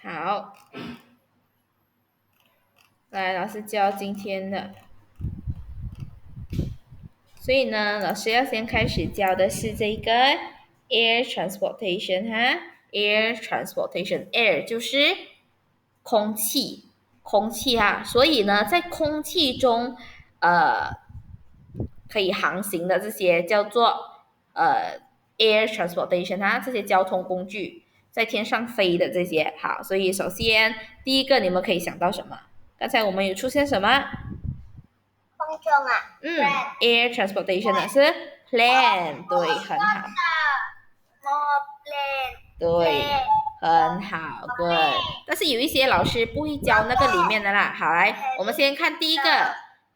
好，来，老师教今天的。所以呢，老师要先开始教的是这个 air transportation 哈，air transportation，air 就是空气，空气哈。所以呢，在空气中，可以航行的这些叫做air transportation 哈，这些交通工具在天上飞的这些。好，所以首先第一个你们可以想到什么？刚才我们有出现什么？空中啊，air transportation 呢是 plane，对，很好，对，很好，good。但是有一些老师不会教那个里面的啦。好，来，我们先看第一个，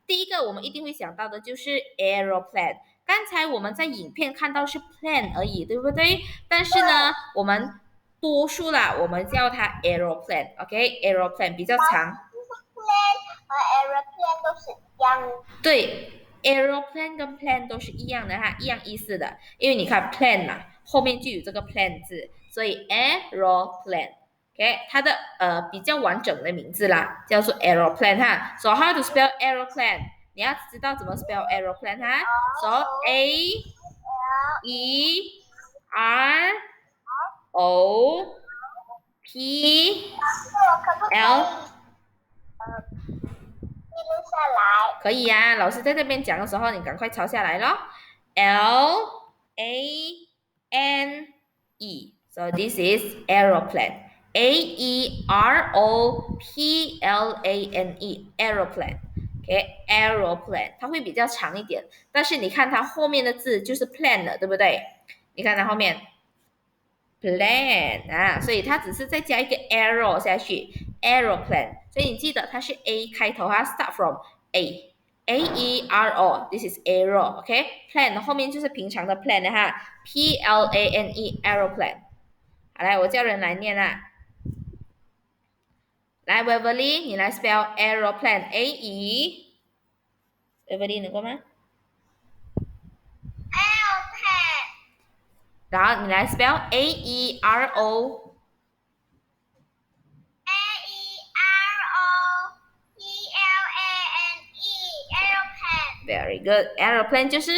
第一个我们一定会想到的就是 aeroplane。刚才我们在影片看到是 plane 而已，对不对？但是呢，我们多数啦，我们叫它 aeroplane，OK，aeroplane 比较长。和 aeroplane 都是一样。对，aeroplane 跟 plane 都是一样的哈，一样意思的。因为你看 plane 嘛，后面就有这个 plane 字，所以 aeroplane。OK，它的比较完整的名字啦，叫做 aeroplane 哈。So how to spell aeroplane？你要知道怎么 spell aeroplane 哈。So A E R O P L。记录下来。可以呀、老师在这边讲的时候，你赶快抄下来咯。L A N E，so this is aeroplane. Aeroplane，aeroplane，OK，aeroplane，它会比较长一点，但是你看它后面的字就是 plane 了，对不对？你看它后面 plane 啊，所以它只是再加一个 arrow 下去 aeroplane，所以你记得它是 A 开头，它 start from A，A-E-R-O，this is arrow，OK，plane 后面就是平常的 plane 哈，P-L-A-N-E aeroplane。好，来我叫人来念啊，来 Waverly，你来 spell aeroplane A-E，Waverly 能够吗？ aeroplane，然后你来 spell A-E-R-O。aeroplane， Very good. Aeroplane 就是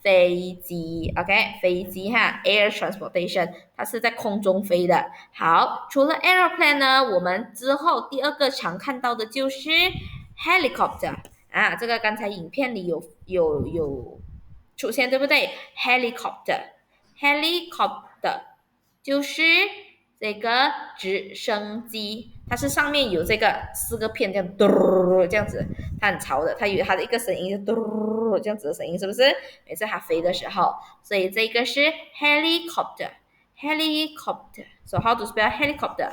飞机，OK，飞机哈，air transportation，它是在空中飞的。好，除了 aeroplane 呢，我们之后第二个常看到的就是 helicopter 啊，这个刚才影片里有出现，对不对？helicopter，helicopter 就是这个直升机，它是上面有这个4个片这样嘟这样子，它很潮的，它有它的一个声音就嘟这样子的声音，是不是？每次它飞的时候，所以这个是 helicopter，helicopter。So how to spell helicopter?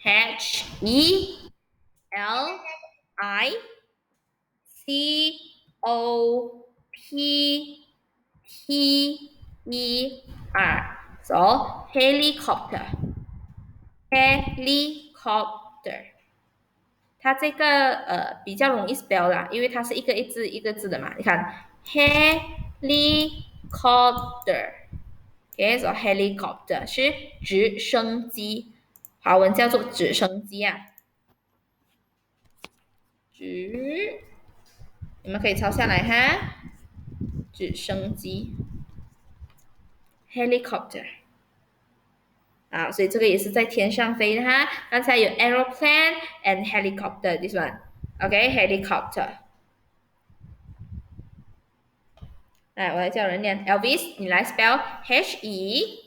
Helicopter。So helicopter。helicopter，它这个比较容易 spell 啦，因为它是一个一字一个字的嘛。你看 helicopter，OK，so helicopter 是直升机，华文叫做直升机啊，直，你们可以抄下来哈，直升机 helicopter。啊，所以这个也是在天上飞的哈。刚才有 aeroplane and helicopter，this one，OK，helicopter。来，我来叫人念 Elvis，你来 spell H E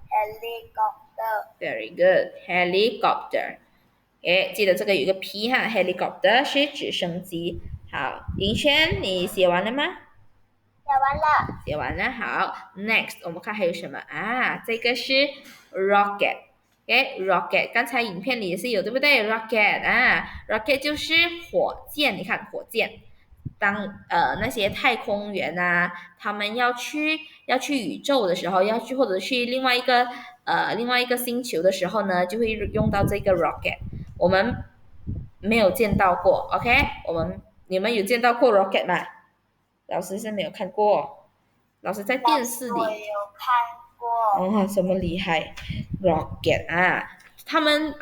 Helicopter，Very good，helicopter。诶，记得这个有一个 P 哈，helicopter 是直升机。好，林轩，你写完了吗？写完了。写完了，好，next 我们看还有什么啊？这个是 rocket，OK，rocket，刚才影片里也是有，对不对？rocket 啊，rocket 就是火箭，你看火箭，当那些太空员啊，他们要去宇宙的时候，要去或者去另外一个星球的时候呢，就会用到这个 rocket。我们没有见到过，OK？你们有见到过 rocket 吗？老师是没有看过，老师在电视里。我有看过。哦，什么厉害 ？Rocket 啊，他们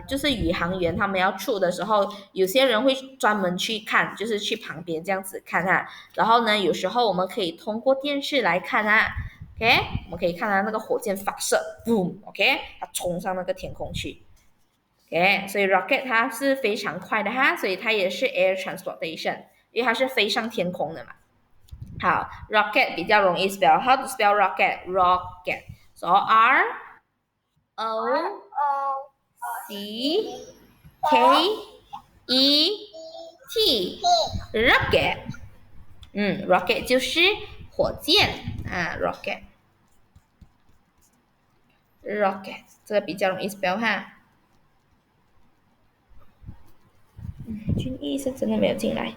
就是宇航员，他们要出的时候，有些人会专门去看，就是去旁边这样子看啊。然后呢，有时候我们可以通过电视来看啊。OK，我们可以看到那个火箭发射，boom，OK，它冲上那个天空去。OK，所以 rocket 它是非常快的哈，所以它也是 air transportation，因为它是飞上天空的嘛。好，rocket 比较容易 spell，how to spell rocket？rocket，so R O C K E T，rocket，rocket 就是火箭啊，rocket，这个比较容易 spell 哈。君毅是真的没有进来。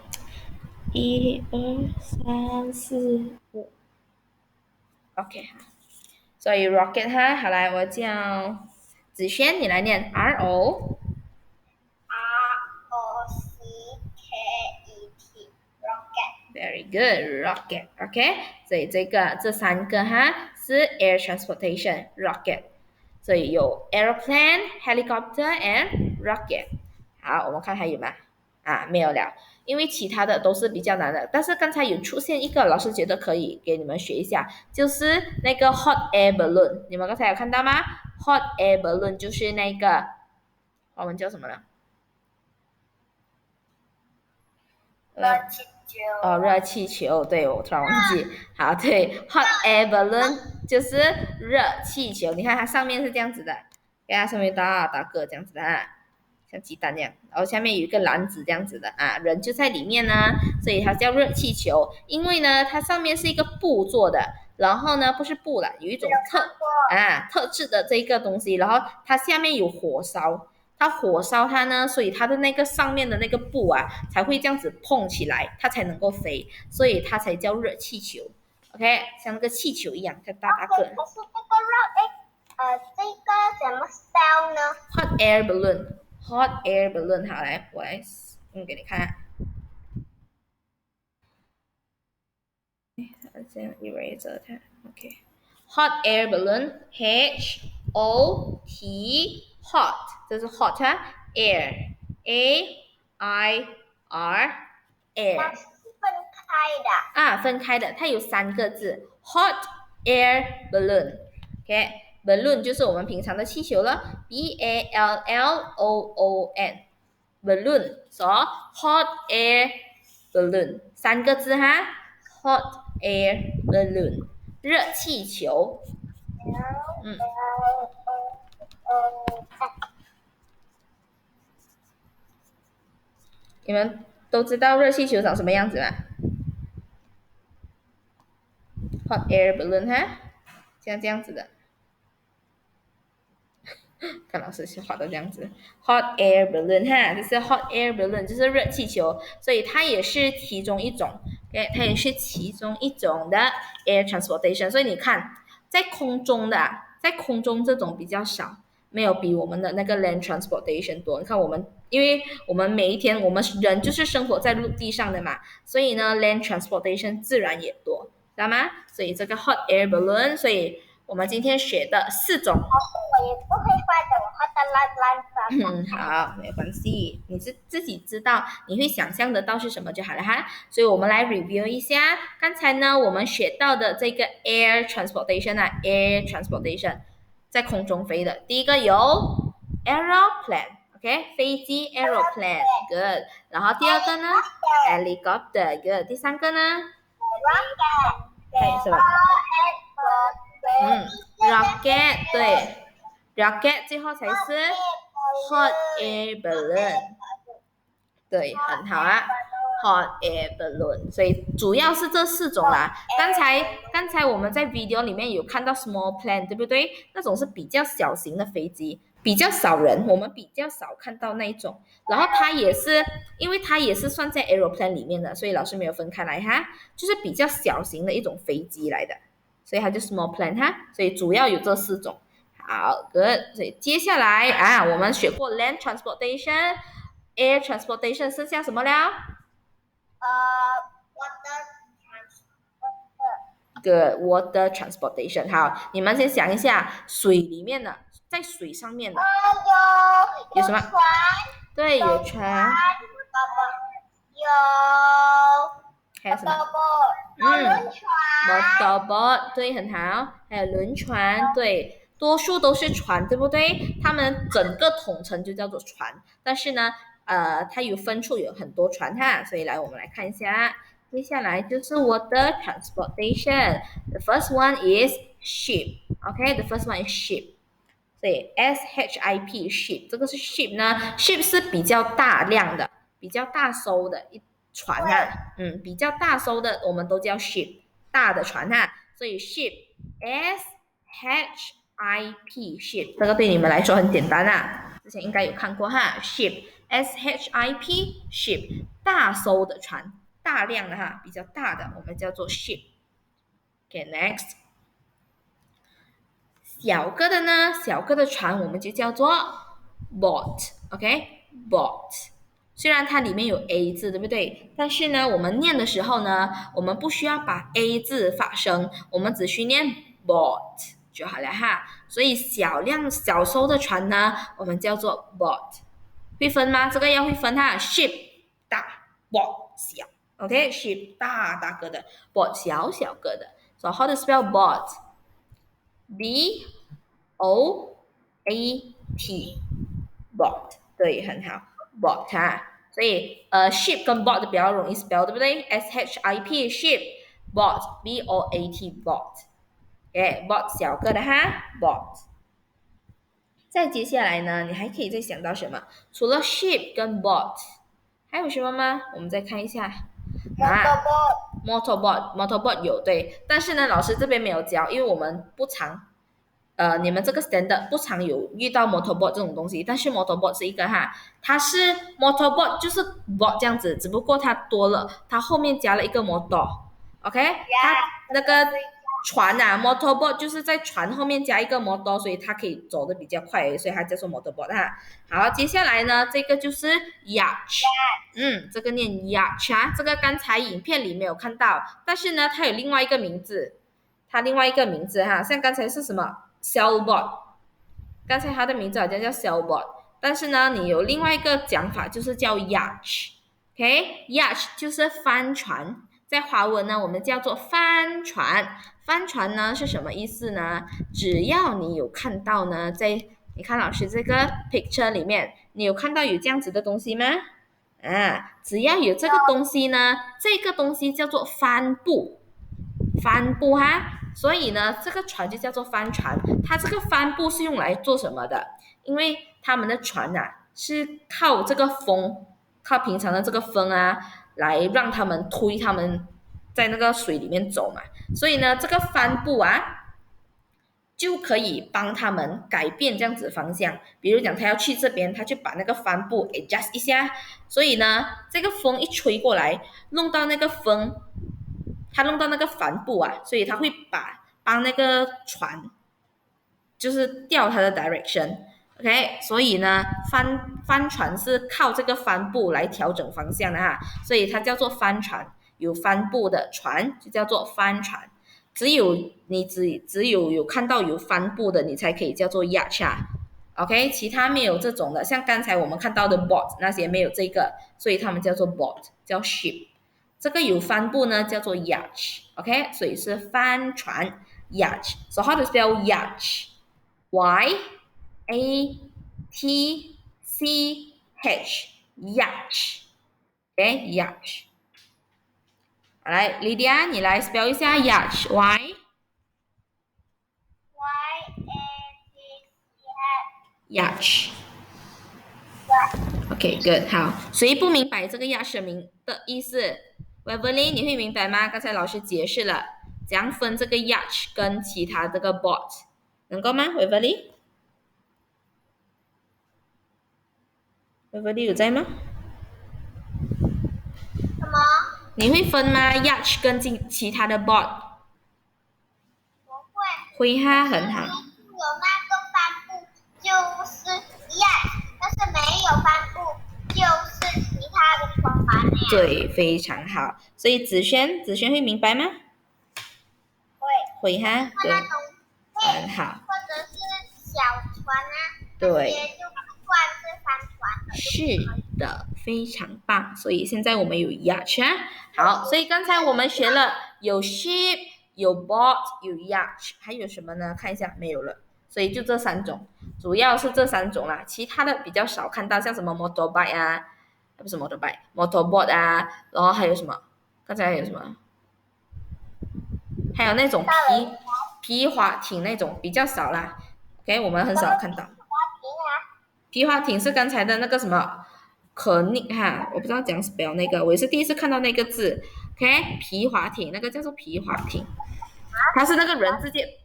1、2、3、4、5 ，OK 哈。所以 rocket 哈，好来，我叫子轩，你来念 RO。ROCKET。 Very good, rocket. OK，所以这三个哈是 air transportation rocket，所以有 aeroplane, helicopter and rocket。好，我们看还有吗？啊，没有了，因为其他的都是比较难的。但是刚才有出现一个，老师觉得可以给你们学一下，就是那个 hot air balloon。你们刚才有看到吗？hot air balloon 就是那个我们叫什么呢？热气球。哦，热气球，对，我突然忘记。好，对，hot air balloon 就是热气球。你看它上面是这样子的，给它上面大个这样子的啊，像鸡蛋这样。然后下面有一个篮子这样子的啊，人就在里面呢，所以它叫热气球。因为呢，它上面是一个布做的，然后呢不是布了，有一种特制的这个东西，然后它下面有火烧。它火烧它呢，所以它的那个上面的那个布啊，才会这样子碰起来，它才能够飞，所以它才叫热气球。OK， 像那个气球一样，它大个。可是这个这个怎么 spell 呢 ？Hot air balloon，hot air balloon， 好来，我来给你看。这样 eraser 它 ，OK。Hot air balloon，H O T hot， 这是 hot 啊 ，air A I R air。它是分开的。啊，分开的，它有3个字，hot air balloon。OK，balloon 就是我们平常的气球了，B A L L O O N，balloon，so hot air balloon 3个字哈，hot air balloon 热气球。你们都知道热气球长什么样子吗？hot air balloon 哈，像这样子的。看老师画的这样子，hot air balloon 哈，这是 hot air balloon，就是热气球，所以它也是其中一种，OK， 它也是其中一种的 air transportation。所以你看，在空中这种比较少，没有比我们的那个 land transportation 多。你看我们，因为我们每一天我们人就是生活在陆地上的嘛，所以呢 land transportation 自然也多，知道吗？所以这个 hot air balloon， 所以我们今天学的4种。我也不会画的，我画的烂。好，没有关系，你自己知道，你会想象得到是什么就好了哈。所以我们来 review 一下，刚才呢我们学到的这个 air transportation 啊 ，air transportation 在空中飞的，第一个有 aeroplane，OK， 飞机 aeroplane，good。然后第二个呢 helicopter，good。第三个呢 rocket，是吧？rocket 对。rocket 最后才是 hot air balloon， 对，很好啊 ，hot air balloon， 所以主要是这4种啦。刚才我们在 video 里面有看到 small plane， 对不对？那种是比较小型的飞机，比较少人，我们比较少看到那一种。然后它也是，因为它也是算在 aeroplane 里面的，所以老师没有分开来哈，就是比较小型的一种飞机来的，所以它就 small plane 哈。所以主要有这4种。好 ，good。所以接下来啊，我们学过 land transportation、air transportation， 剩下什么了？ water Good water transportation。好，你们先想一下，水里面的，在水上面的有什么？船，对，有船，还有什么？轮船，motorboat，对，很好，还有轮船，对，多数都是船，对不对？它们整个统称就叫做船，但是呢，它有分处有很多船哈，所以来我们来看一下，接下来就是water transportation。The first one is ship，OK，the first one is ship。所以 ship ship 这个是 ship 呢，ship 是比较大量的、比较大艘的一船啊，比较大艘的我们都叫 ship， 大的船哈，所以 ship ship 这个对你们来说很简单啊，之前应该有看过哈 ，ship ship 大艘的船，大量的哈，比较大的我们叫做 ship。OK，next。小个的呢，小个的船我们就叫做 boat，OK，boat。虽然它里面有 a 字，对不对？但是呢，我们念的时候呢，我们不需要把 a 字发声，我们只需念 boat 就好了哈。所以小艘的船呢，我们叫做 boat。会分吗？这个要会分哈 ，ship 大 ，boat 小，OK，ship 大个的 ，boat 小个的。So how to spell boat？B-O-A-T，boat，对，很好 ，boat 哈。所以ship 跟 boat 比较容易 spell， 对不对 ？S-H-I-P ship，boat B-O-A-T boat，OK，boat 小个的哈 ，boat。再接下来呢，你还可以再想到什么？除了 ship 跟 boat， 还有什么吗？我们再看一下。motorboat 有对，但是呢，老师这边没有教，因为我们不常，你们这个 standard 不常有遇到 motorboat 这种东西，但是 motorboat 是一个哈，它是 motorboat 就是 boat 这样子，只不过它多了，它后面加了一个 motor，OK，它那个船啊 motorboat 就是在船后面加一个 motor， 所以它可以走得比较快，所以它叫做 motorboat 哈。好，接下来呢，这个就是 yacht， 这个念 yacht 啊，这个刚才影片里没有看到，但是呢，它有另外一个名字，它另外一个名字哈，像刚才是什么 sailboat， 刚才它的名字好像叫 sailboat， 但是呢，你有另外一个讲法就是叫 yacht，OK，yacht 就是帆船。在华文呢，我们叫做帆船。帆船呢是什么意思呢？只要你有看到呢，你看老师这个 picture 里面，你有看到有这样子的东西吗？只要有这个东西呢，这个东西叫做帆布哈。所以呢，这个船就叫做帆船。它这个帆布是用来做什么的？因为他们的船是靠这个风，靠平常的这个风来让他们推他们在那个水里面走嘛，所以呢，这个帆布就可以帮他们改变这样子的方向。比如讲，他要去这边，他就把那个帆布 adjust 一下，所以呢，这个风一吹过来，弄到那个帆布所以他会帮那个船就是调它的 direction。OK， 所以呢，帆船是靠这个帆布来调整方向的哈，所以它叫做帆船。有帆布的船就叫做帆船。只有有看到有帆布的，你才可以叫做 yacht。OK， 其他没有这种的，像刚才我们看到的 boat 那些没有这个，所以他们叫做 boat， 叫 ship。这个有帆布呢，叫做 yacht。OK， 所以是帆船 yacht。So how to spell yacht？yacht，yacht。OK，yacht。好来 ，Lydia， 你来 spell 一下 yacht。yacht。OK，good， 好。谁不明白这个 yacht 的意思 ？Waverly， 你会明白吗？刚才老师解释了，怎样分这个 yacht 跟其他这个 boat， 能够吗 ？Waverly 有在吗？什么？你会分吗 ？yacht 跟其他的 boat？ 我会。会哈，很好。有那个帆布就是 yacht， 但是没有帆布就是其他的船那样。对，非常好。所以子轩会明白吗？会哈，对，那种很好，或者是小船啊，对那些就不算是帆船了。是的，非常棒。所以现在我们有 yacht 啊，好，所以刚才我们学了有 ship、有 boat、有 yacht，还有什么呢？看一下，没有了。所以就这三种，主要是这三种啦，其他的比较少看到，像什么 motorbike 啊，不是 motorbike，motorboat 啊，然后还有什么？刚才还有什么？还有那种皮划艇那种比较少啦。OK，我们很少看到。皮划艇是刚才的那个什么可逆哈，我不知道讲 spell 那个，我也是第一次看到那个字。OK，皮划艇那个叫做皮划艇，它是那个人直接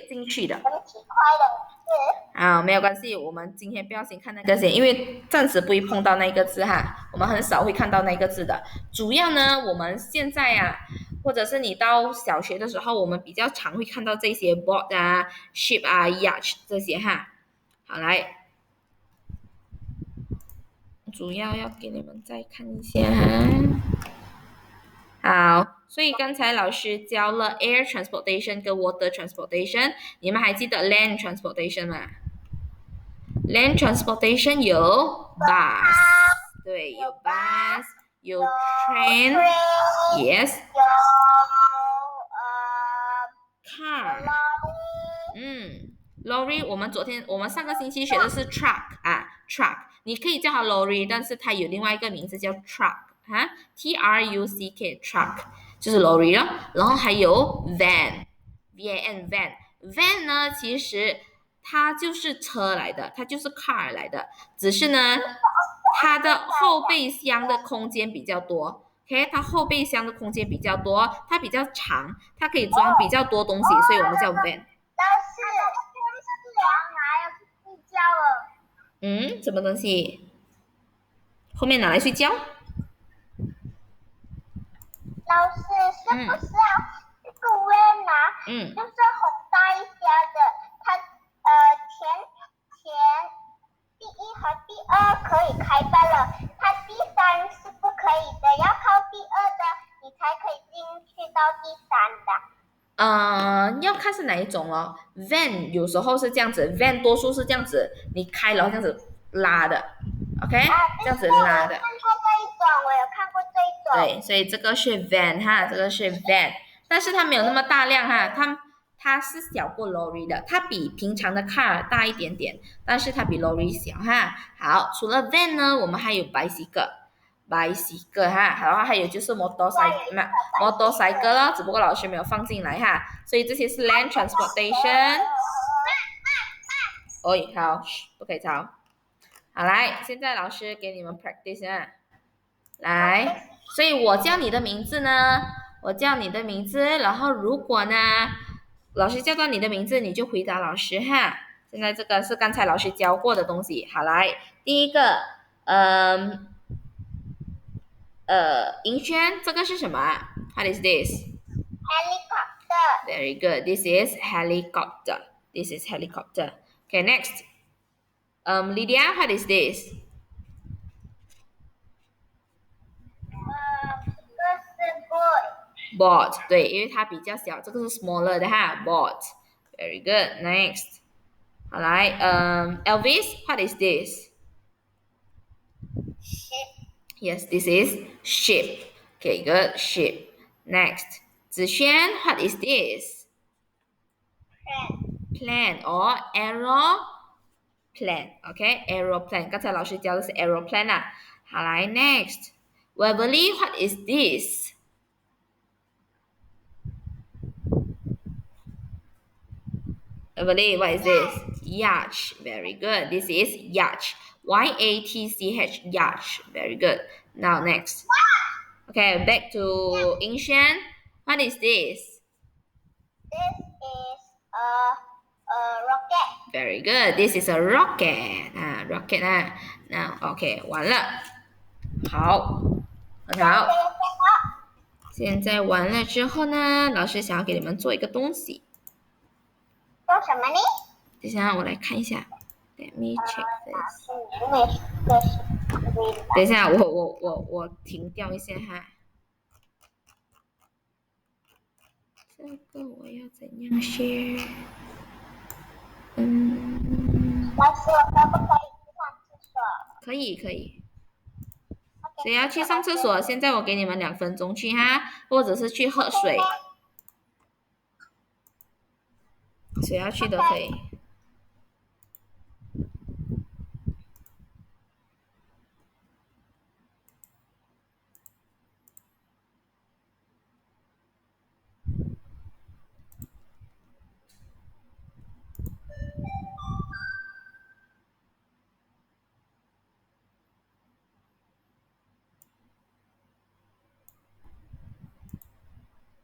进去的。很奇怪的啊，没有关系，我们今天不要先看那个字，因为暂时不会碰到那个字哈，我们很少会看到那个字的。主要呢，我们现在啊，或者是你到小学的时候，我们比较常会看到这些 boat 啊、ship 啊、yacht 这些哈。好，来，主要要给你们再看一下哈。好，所以刚才老师教了 air transportation 跟 water transportation，你们还记得 land transportation 吗？Land transportation 有 bus，对，有 bus，有 train，yes，有car，lorry，我们上个星期学的是 truck 啊，truck，你可以叫它 lorry，但是它有另外一个名字叫 truck 哈，truck truck 就是 lorry 了，然后还有 van van 呢，其实它就是车来的，它就是 car 来的，只是呢，它的后备箱的空间比较多。OK，它后备箱的空间比较多，它比较长，它可以装比较多东西，所以我们叫 van。但是拿要去睡觉了。什么东西？后面拿来睡觉？老师是不是这个 van 啊？就是很大一家的，它前第一和第二可以开办了，它第三是不可以的，要靠第二的你才可以进去到第三的。要看是哪一种哦。van 有时候是这样子，van 多数是这样子，你开然后这样子拉的，OK，这样子拉的。我有看过这一种。对，所以这个是 van 哈，这个是 van，但是它没有那么大量哈，它是小过 lorry 的，它比平常的 car 大一点点，但是它比 lorry 小哈。好，除了 van 呢，我们还有 bicycle 哈，然后还有就是 motorcycle 咯，只不过老师没有放进来哈，所以这些是 land transportation。好，不可以吵。好，来，现在老师给你们 practice 啊，来，所以我叫你的名字呢，然后如果呢，老师叫到你的名字，你就回答老师哈。现在这个是刚才老师教过的东西。好，来，第一个，银轩，这个是什么啊 ？What is this? Helicopter. Very good. This is helicopter. Okay, next. Lydia, what is this? 这是 boy. Boat，对，因为它比较小，这个是 smaller 的哈，boat。Very good. Next， 好来，Elvis，what is this? Ship. Yes, this is ship. Okay, good, ship. Next， 子轩，what is this? Plane or aeroplane. Okay, aeroplane. 刚才老师教的是 aeroplane 啊。好来，next， Waverly, what is this? Waverly, what is this? Yacht. Very good. This is yacht. Y-A-T-C-H. Yacht. Very good. Now next. Okay, back to Yingshan. What is this? This is a rocket. Very good. This is a rocket. Rocket 啊。Now, OK， 完了。好，很好。现在完了之后呢，老师想要给你们做一个东西。做什么呢？等一下，我来看一下。Let me check this。等一下，我停掉一下哈。这个我要怎样 share？老师，我可不可以去上厕所？可以可以。 OK，谁要去上厕所？现在我给你们2分钟去哈，或者是去喝水，谁要去都可以。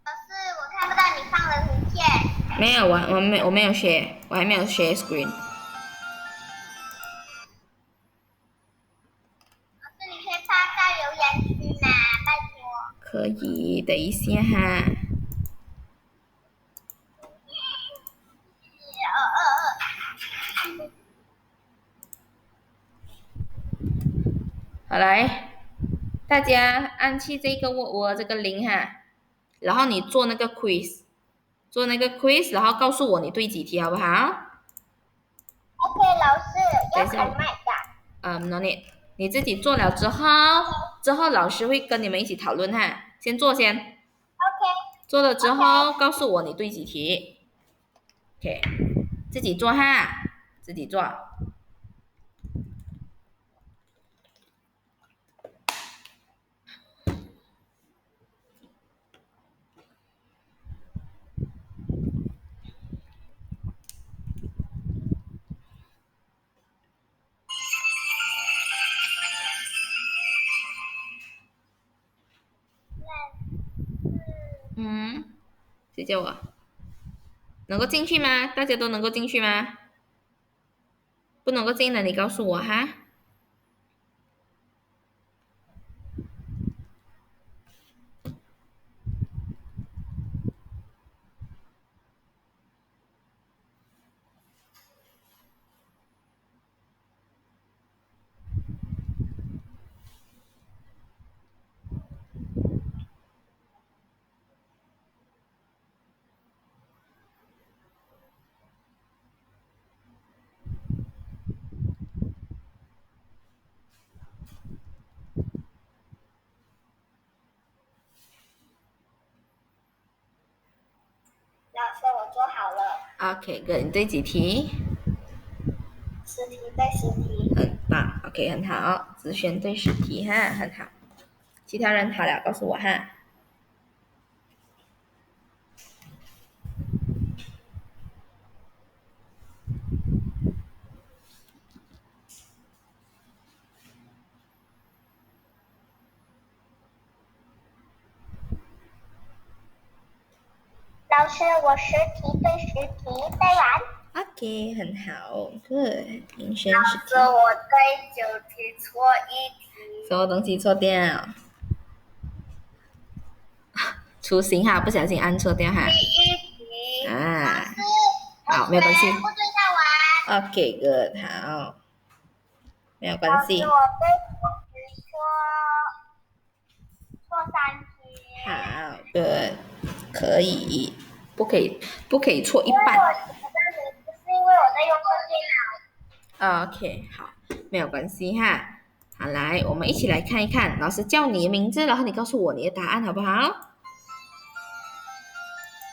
老师，我看不到你放的图片。没有，我没有 share， 我还没有 share screen。老师，你可以发在留言区吗？拜托。可以，等一下哈。好来，大家按去这个我这个铃哈，然后你做那个 quiz， 做那个 quiz， 然后告诉我你对几题好不好？ OK，老师要开麦的。no need， 你自己做了之后老师会跟你们一起讨论哈。先做先。OK。做了之后告诉我你对几题。OK， 自己做哈，自己做。谁叫我？能够进去吗？大家都能够进去吗？不能够进的，你告诉我哈。老师，我做好了。OK，good， 你对几题10题对10题。很棒。OK， 很好，子轩对10题哈，很好。其他人好了，告诉我哈。老师，我10题对10题背完。OK， 很好 ，Good。明轩老10师，我对9题错1题。什么东西错掉？粗心哈，不小心按错掉哈。第1题。啊，老师，好，没有关系。我全部对到完。OK，Good，好，没有关系。老师，我对10题错3题。好，Good，可以，不可以错一因为半。不是因为我在用电脑。OK， 好，没有关系哈。好，来，我们一起来看一看，老师叫你的名字，然后你告诉我你的答案，好不好？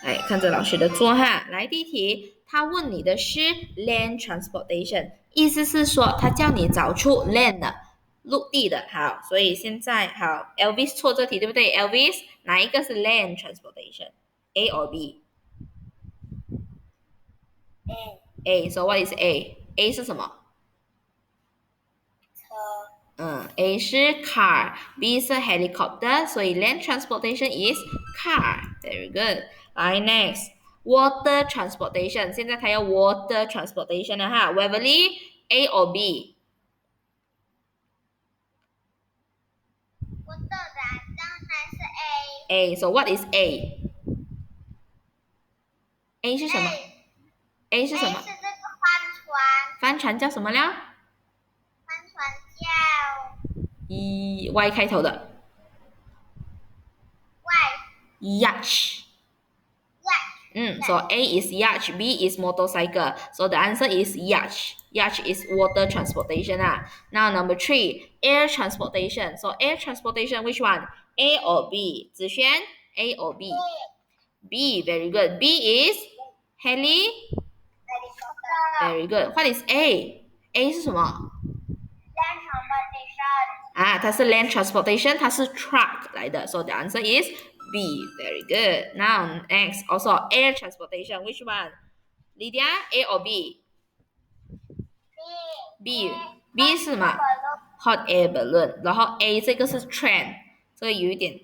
来，看着老师的做哈。来，第一题，他问你的是 land transportation， 意思是说他叫你找出 land 的陆地的。好，所以现在好 ，Elvis 错这题对不对 ？Elvis 哪一个是 land transportation？A or B？A。So what is A？A 是什么？A 是 car，B 是 helicopter， 所以 land transportation is car。Very good。来 next，water transportation， 现在他要 water transportation 了哈 ，Waverly A or B？ 我的答案当然是 A。So what is A？A 是什么 ？A 是什么？是这个帆船。帆船叫什么了？帆船叫Y 开头的。Y。 Yacht。 Yacht。So A is yacht, B is motorcycle. So the answer is yacht. Yacht is water transportation. Now number 3, air transportation. So air transportation, which one? A or B? Zixuan, A or B? B, very good. B is heli. Very good. What is A? A 是什么？它是 land transportation，它是 truck 来的。So the answer is B. Very good. Now next, also air transportation. Which one? Lydia, A or B? B. B 是什么 ？hot air balloon。然后 A 这个是 train，这个有一点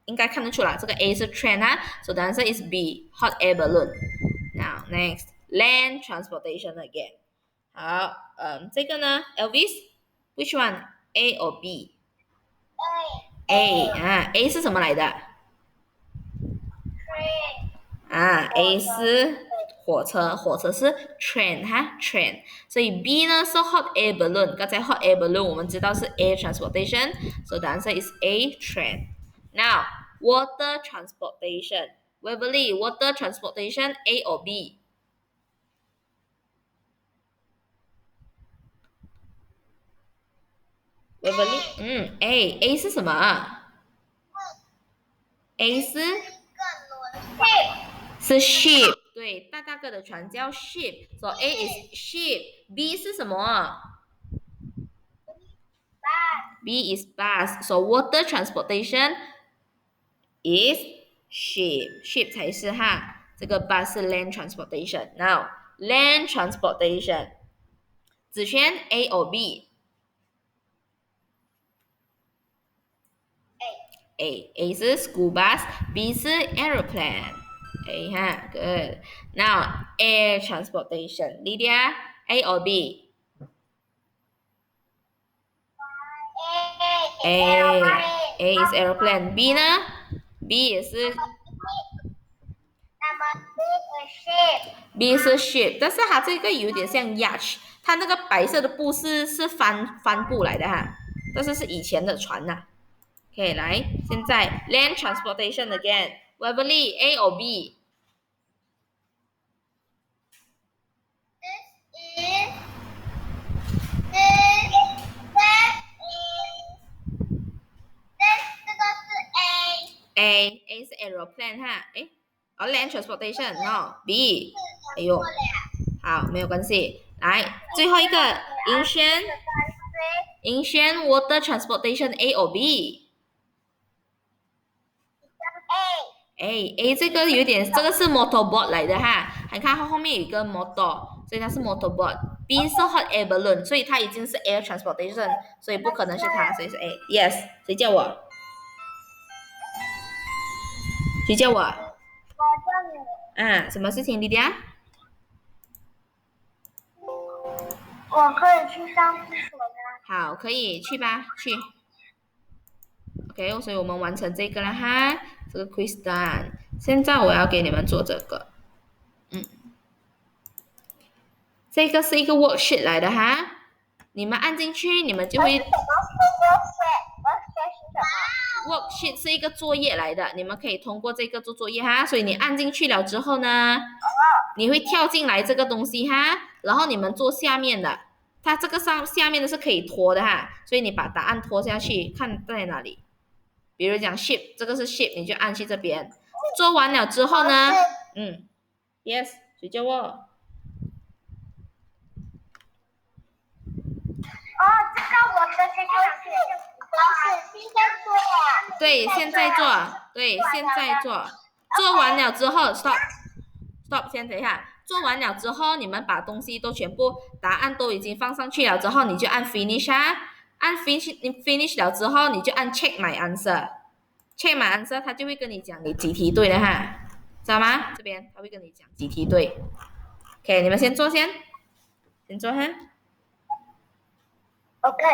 应该看得出来，这个 A 是 train So the answer is B. Hot air balloon. Now next, land transportation again. 好，这个呢，Elvis，which one? A or B? A 是什么来的？A 是火车，火车是 train。所以 B 呢是 hot air balloon。刚才 hot air balloon 我们知道是 air transportation，so the answer is A train. Now water transportation. Waverly, water transportation A or B? Waverly, A 是什么？A 是 ship， 对，大个的船叫 ship，so A is ship。B 是什么？B is bus，so water transportation is ship 才是哈，这个 bus 是 land transportation。Now land transportation，子轩 A or B？A 是 school bus，B 是 aeroplane。A 哈，good。Now air transportation，Lydia A or B？A is aeroplane。B 呢？B 也是。B 是 ship， 但是它这个有点像 yacht， 它那个白色的布是帆布来的哈，但是是以前的船呐。OK， 来，现在 land transportation again。Waverly A or B？ A 是 aeroplane 哈，land transportation no B， 哎呦，好，没有关系，来最后一个银轩 water transportation A or B？A 这个有点，这个是 motorboat 来的哈，你看它后面有一个 motor，所以它是 motorboat。B 是 hot air balloon， 所以它已经是 air transportation， 所以不可能是它，所以是 A。Yes， 谁叫我？谁叫我？什么事情，莉莉娅？我可以去上厕所吗？好，可以去吧，去。OK， 所以我们完成这个了哈，这个 quiz done。现在我要给你们做这个，这个是一个 worksheet 来的哈，你们按进去，你们就会。worksheet 是一个作业来的，你们可以通过这个做作业哈。所以你按进去了之后呢，你会跳进来这个东西哈，然后你们做下面的，它这个下面的是可以拖的哈，所以你把答案拖下去，看在哪里。比如讲 ship， 这个是 ship， 你就按去这边。做完了之后呢，yes， 谁叫我？这个我的这个是今天做呀。对，现在做，对，现在做。做完了之后 ，stop， 先等一下。做完了之后，你们把东西都全部答案都已经放上去了之后，你就按 finish 按 finish 了之后，你就按 check my answer。check my answer， 它就会跟你讲你几题对了哈，知道吗？这边它会跟你讲几题对。OK， 你们先做先做哈。OK。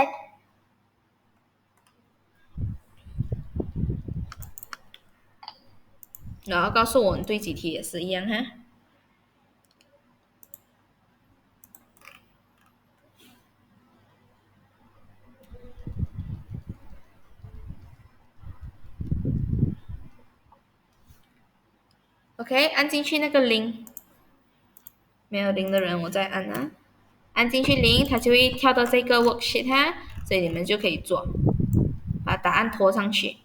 然后告诉我你对几题也是一样哈。OK，按进去那个零，没有零的人我再按啊，按进去零，它就会跳到这个 worksheet 哈，所以你们就可以做，把答案拖上去。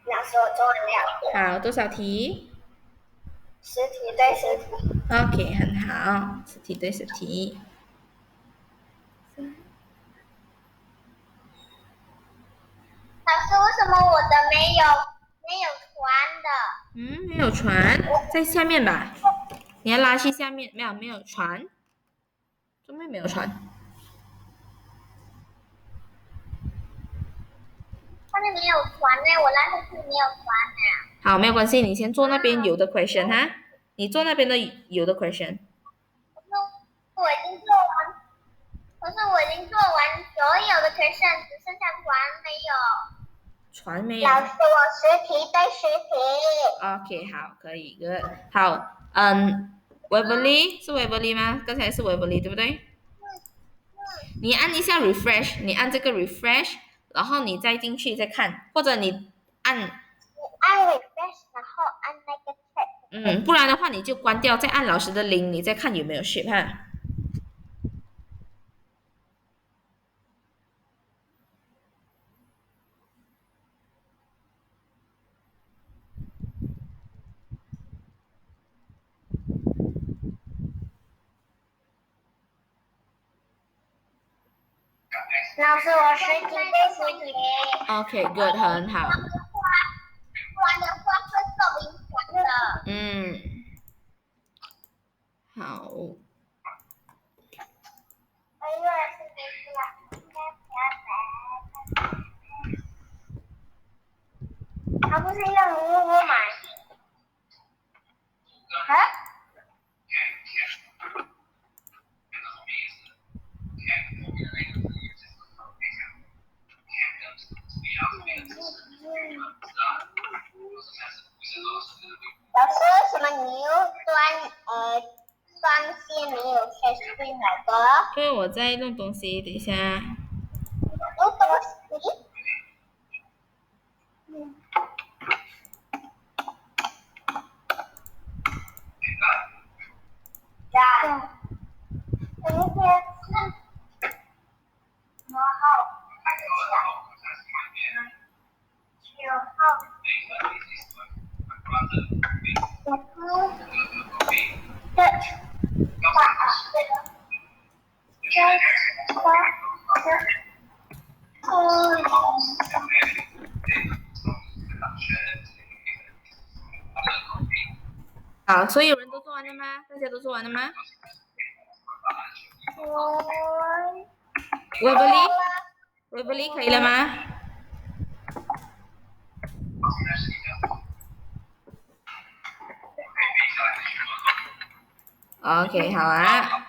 老师，我做完了。好，多少题10题对10题。 ？OK，很好，10题对10题。老师，为什么我的没有船的？嗯，没有船，在下面吧？你要拉去下面，没有船，这边没有船。上面没有船呢，我拉上去没有船呢。好，没有关系，你先做那边有的 question 哈，你做那边的有的 question。可是我已经做完，所有的 question，只剩下船没有。船没有。老师，我10题对10题。OK，好，可以，good。好，Waverly 是 Waverly 吗？刚才是 Waverly 对不对？你按一下 refresh，你按这个 refresh，然后你再进去再看，或者你按，按 refresh，然后按那个 check。不然的话你就关掉，再按老师的铃，你再看有没有 ship 哈。老师，我10题对10题。OK，good，很好。船的话会受影响的。好。他不是让我买？啊？老师，为什么你又双线没有开始对好的？因为我在弄东西，等一下。有东西？呀，那些什么号？9号。好，所有人都做完了吗？大家都做完了吗？Waverly 可以了吗？OK，好啊。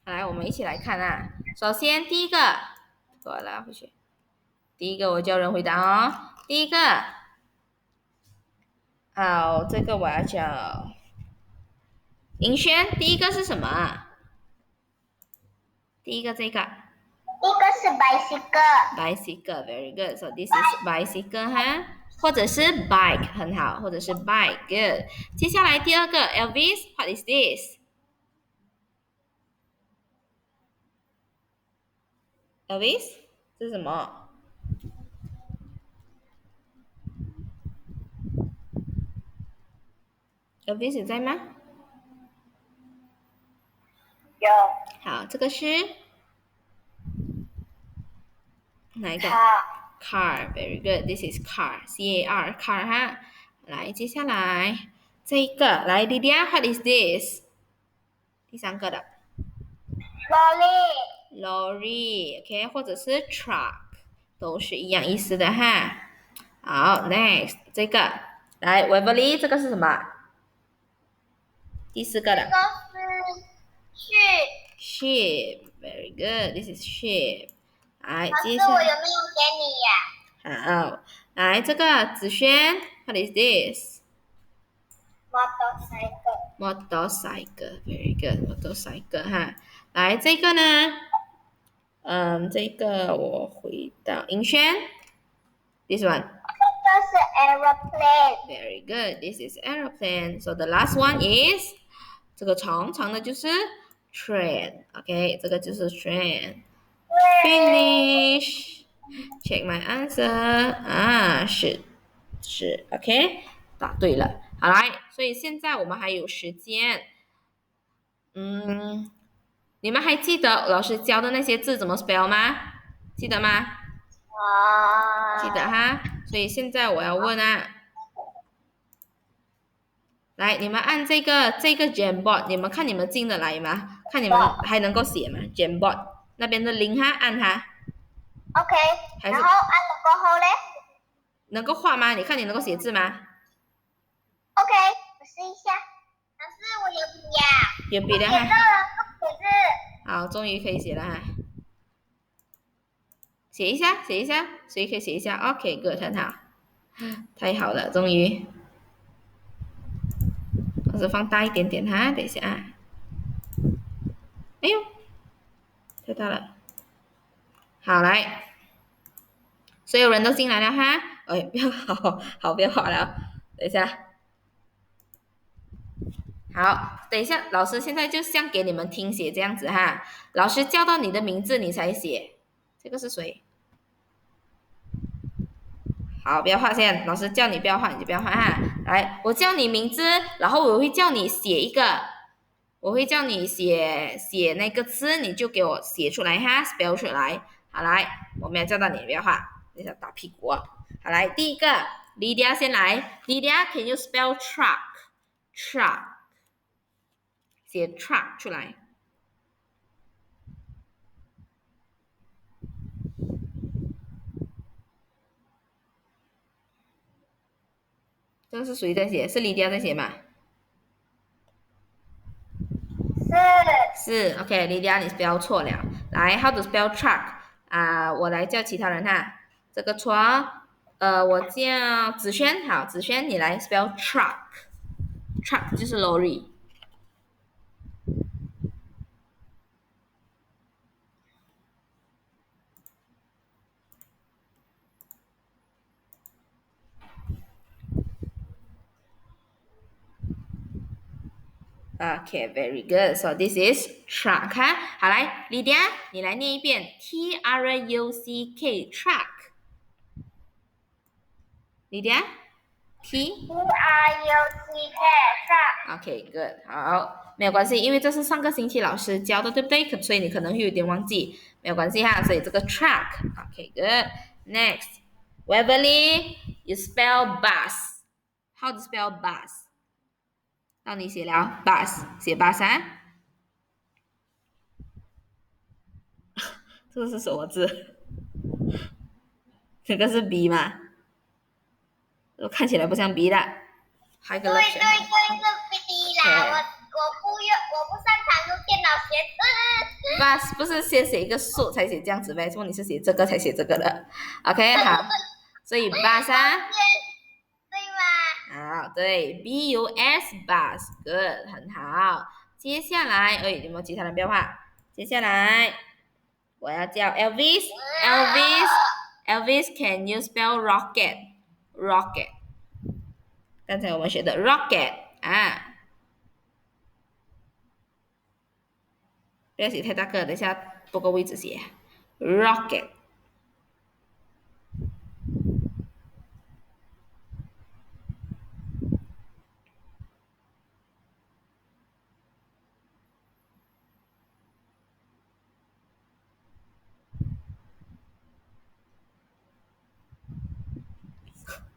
来，我们一起来看啊。首先第一个，给我拉回去。第一个我叫人回答哦。第一个，好，这个我要叫银轩。第一个是什么啊？第一个这个。一个是 bicycle，very good. So this is bicycle 哈，或者是 bike 很好，或者是 bike good。接下来第二个 Elvis，what is this？ Elvis 这是什么？ ？Elvis 有在吗？有好，这个是哪一个它？Car, very good. This is car, C-A-R, car 哈。来，接下来这一个，来，Lydia, what is this？第三个的萝莉，lorry，OK，、或者是 truck，都是一样意思的哈。好，next 这个，来，Waverly，这个是什么？第四个的这个是，sheep, very good. This is sheep。来，老师，接下来，我有没有给你呀好，来这个子轩，what is this？ ？motorcycle motorcycle, very good, motorcycle 哈。来这个呢，这个我回到银轩，this one。这是 aeroplane Very good. This is aeroplane. So the last one is 这个长长的就是 train. OK，这个就是 train。Finish. Check my answer. 啊，是 OK，答对了。好来，所以现在我们还有时间。你们还记得老师教的那些字怎么 spell 吗？记得吗？记得哈。所以现在我要问啊。来，你们按这个 Jamboard，你们看你们进得来吗？看你们还能够写吗？Jamboard 那边的零哈，按它， OK，还是然后按了过后嘞能够画吗？你看你能够写字吗？ ，OK，我试一下。老师，我有笔呀，有笔的写到哈。了，写字。好，终于可以写了哈。写一下，写一下，谁可以写一下？OK，good，很好，太好了，终于。我是放大一点点哈，等一下啊。哎呦，太大了。好，来，所有人都进来了哈。哎，不要好，不要画了，等一下。好，等一下，老师现在就像给你们听写这样子哈。老师叫到你的名字，你才写。这个是谁？好，不要画线。老师叫你不要画，你就不要画哈。来，我叫你名字，然后我会叫你写一个，我会叫你写那个字，你就给我写出来哈，spell 出来。好，来，我没有叫到你，不要画，等一下打屁股啊。好，来，第一个，Lydia 先来。Lydia，can you spell truck？truck，写 truck 出来。这个是谁在写？是 Lydia 在写吗？是 OK，Lydia 你 spell 错了。来，how to spell truck？我来叫其他人哈。这个错，我叫子轩，好，子轩你来 spell truck，truck 就是 lorry。OK，very good. So this is truck 哈。好来，Lydia 你来念一遍 Truck truck。Lydia T。truck。OK，good，好，没有关系，因为这是上个星期老师教的，对不对？所以你可能会有点忘记，没有关系哈。所以这个 truck，OK，good。Next，Waverly，you spell bus。How to spell bus？到你写了 bus，写 bus 啊？这个是什么字？这个是 B 吗？我看起来不像 B 的，还有个对，是 B 啦，我不擅长用电脑写字。bus 不是先写一个数才写这样子呗？为什么你是写这个才写这个的？OK， 好，所以 bus 啊。对吗？好，对，bus bus，good，很好。接下来，有没有其他人不要画？接下来我要叫 Elvis，Elvis，Elvis，can you spell rocket？rocket，刚才我们学的 rocket 啊，不要写太大个，等一下多个位置写 rocket。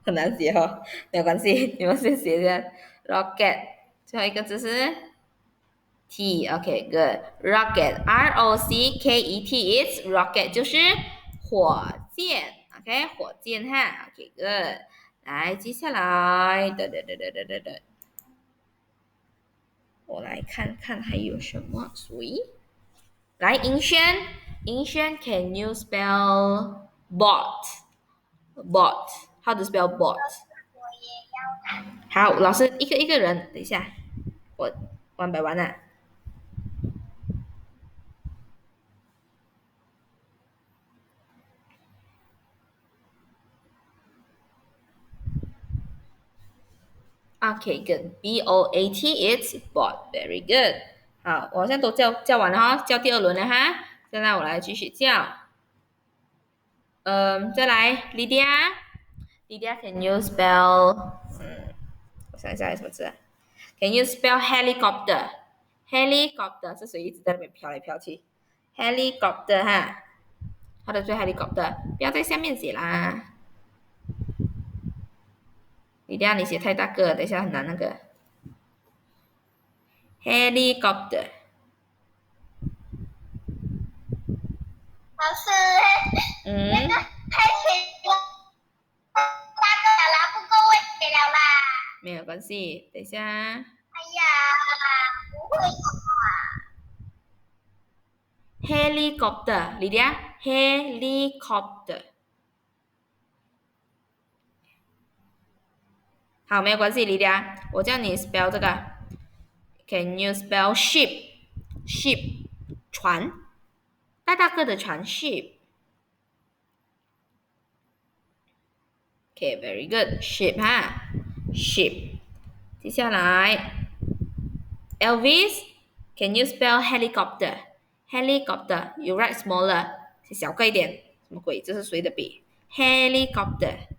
很难写哦，没有关系，你们先写一下 rocket，最后一个字是 T，OK，good，rocket，R-O-C-K-E-T，it's rocket 就是火箭，OK，火箭哈，OK，good，来，接下来，我来看看还有什么，所以，来，银轩，can you spell bot？How to spell bot？我也要好，老师一个一个人，等一下，我one by one 啊。Okay, good. B-O-A-T, it's bot. Very good. 好，我好像都叫完了哈，叫第二轮了哈。现在我来继续叫。再来，Lydia，can you spell？我想一下有什么字啊？Can you spell helicopter？Helicopter 是谁一直在那边飘来飘去？Helicopter 哈，它的最 helicopter，不要在下面写啦。Lydia，你写太大个，等一下很难那个。Helicopter。老师，那嗯，个太写了，大个了啦，不够我写了啦。没有关系，等一下。哎呀，不会Helicopter，Lydia，helicopter。好，没有关系，Lydia，我叫你 spell 这个。Can you spell ship？ship，船，大个的船 ship。Okay，very good，ship 哈，ship。接下来，Elvis，can you spell helicopter？Helicopter，you write smaller，写小个一点。什么鬼？这是谁的笔？Helicopter。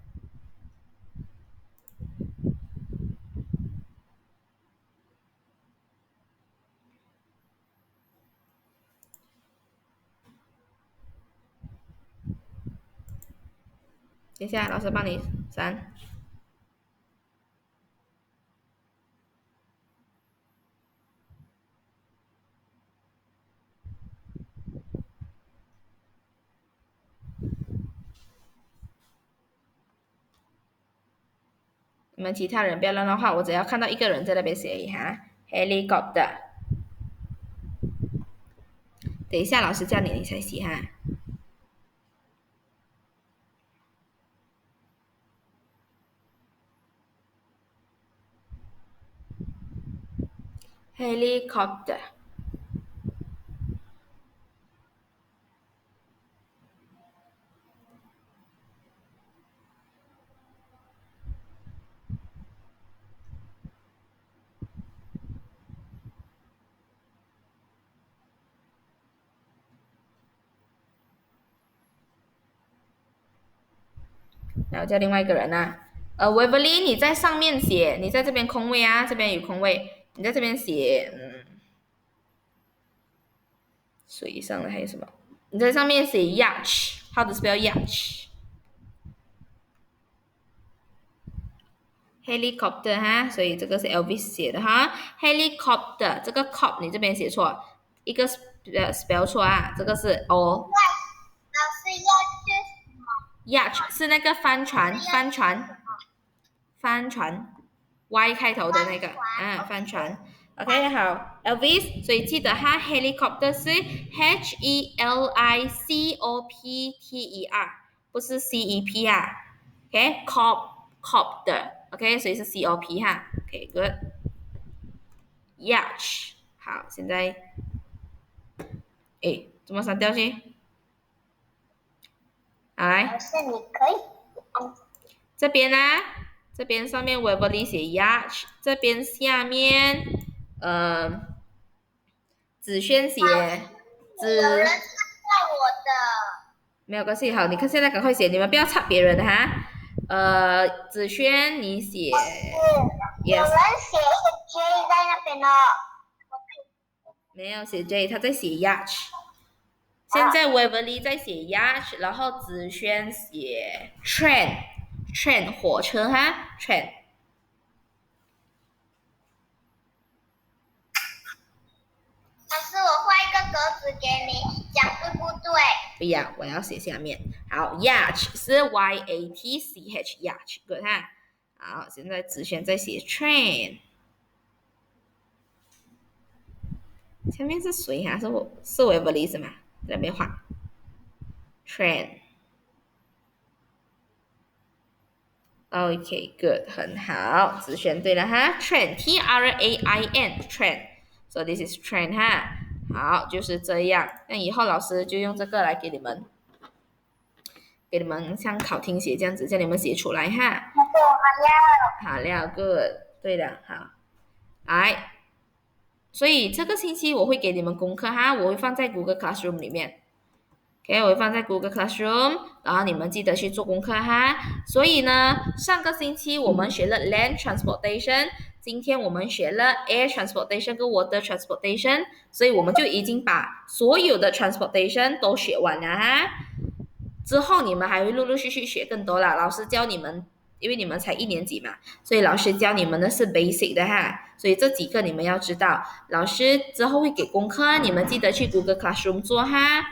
接下来老师帮你删。你们其他人不要乱乱画，我只要看到一个人在那边写一下 helicopter。等一下老师叫你，你才写哈。helicopter。然后叫另外一个人啊，Waverly，你在上面写，你在这边空位啊，这边有空位，你在这边写，水上的还有什么？你在上面写 yacht，how to spell yacht？Helicopter 哈，所以这个是 Elvis 写的哈，helicopter 这个 cop 你这边写错，一个 spell 错啊，这个是 o。老师要是什么？ yacht 是那个帆船，Y 开头的那个帆船。OK， 好，Elvis，所以记得哈，helicopter 是 Helicopter，不是 CEP 啊。OK，copter，OK，所以是 COP 哈。OK，good。yacht，好，现在，诶，怎么删掉去？好来。老师，你可以按这边啊，这边上面 Waverly 写 yacht，这边下面，子轩写有人子，看到我的，没有关系，好，你看现在赶快写，你们不要插别人的哈。子轩你写有人写是 J 在那边呢。没有写 J，他在写 yacht。现在 Waverly 在写 yacht，然后子轩写 train 火车哈 train。老师，我画一个格子给你，讲对不对？不要，我要写下面。好 yacht 是 Y-A-T-C-H yacht good 哈。好，现在子轩在写 train。前面是谁哈？是我Waverly 是吗？在那边画 train。OK good 很好，子轩对了哈 train T-R-A-I-N train。So this is train 哈。好，就是这样。那以后老师就用这个来给你们像考听写这样子，叫你们写出来哈。老师，我好了 good 对了，好，来。所以这个星期我会给你们功课哈，我会放在 Google Classroom 里面。OK，我会放在 Google Classroom，然后你们记得去做功课哈。所以呢，上个星期我们学了 Land Transportation，今天我们学了 Air Transportation 跟 Water Transportation，所以我们就已经把所有的 Transportation 都学完了哈。之后你们还会陆陆续续学更多啦，老师教你们。因为你们才1年级嘛，所以老师教你们的是 basic 的哈，所以这几个你们要知道。老师之后会给功课，你们记得去 Google Classroom 做哈。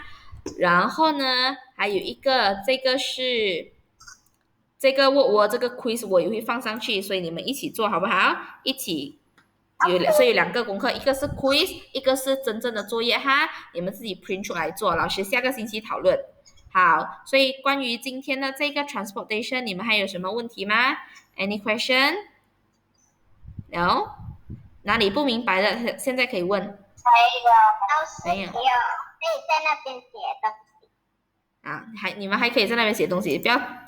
然后呢，还有一个，我这个 quiz 我也会放上去，所以你们一起做好不好？一起所以有2个功课，一个是 quiz，一个是真正的作业哈，你们自己 print 出来做，老师下个星期讨论。好，所以关于今天的这个 transportation， 你们还有什么问题吗 ？Any question? No？ 哪里不明白的，现在可以问。没有，老师没有，可以在那边写东西。啊，你们还可以在那边写东西，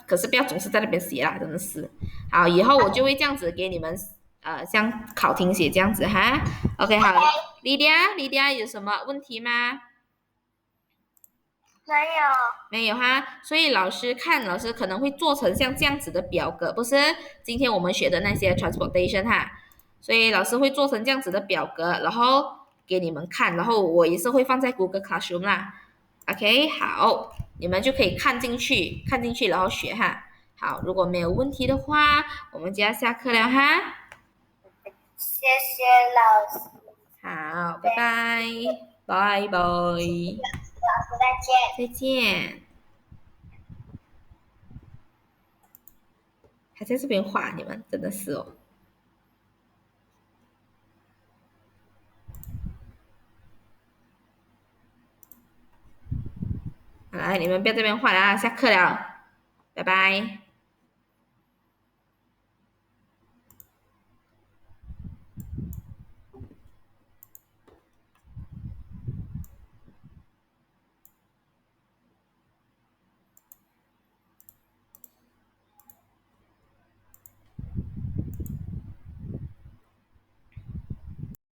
可是不要总是在那边写啦，真的是。好，以后我就会这样子给你们，像考听写这样子哈。OK， 好，莉迪亚有什么问题吗？没有。没有哈，所以老师可能会做成像这样子的表格，不是今天我们学的那些 transportation 哈，所以老师会做成这样子的表格，然后给你们看，然后我也是会放在 Google Classroom 啦。OK， 好，你们就可以看进去，然后学哈。好，如果没有问题的话，我们就要下课了哈。谢谢老师。好，拜拜，拜拜。老师再见。再见。还在这边画，你们真的是哦。好来，你们不要这边画了啊，下课了，拜拜。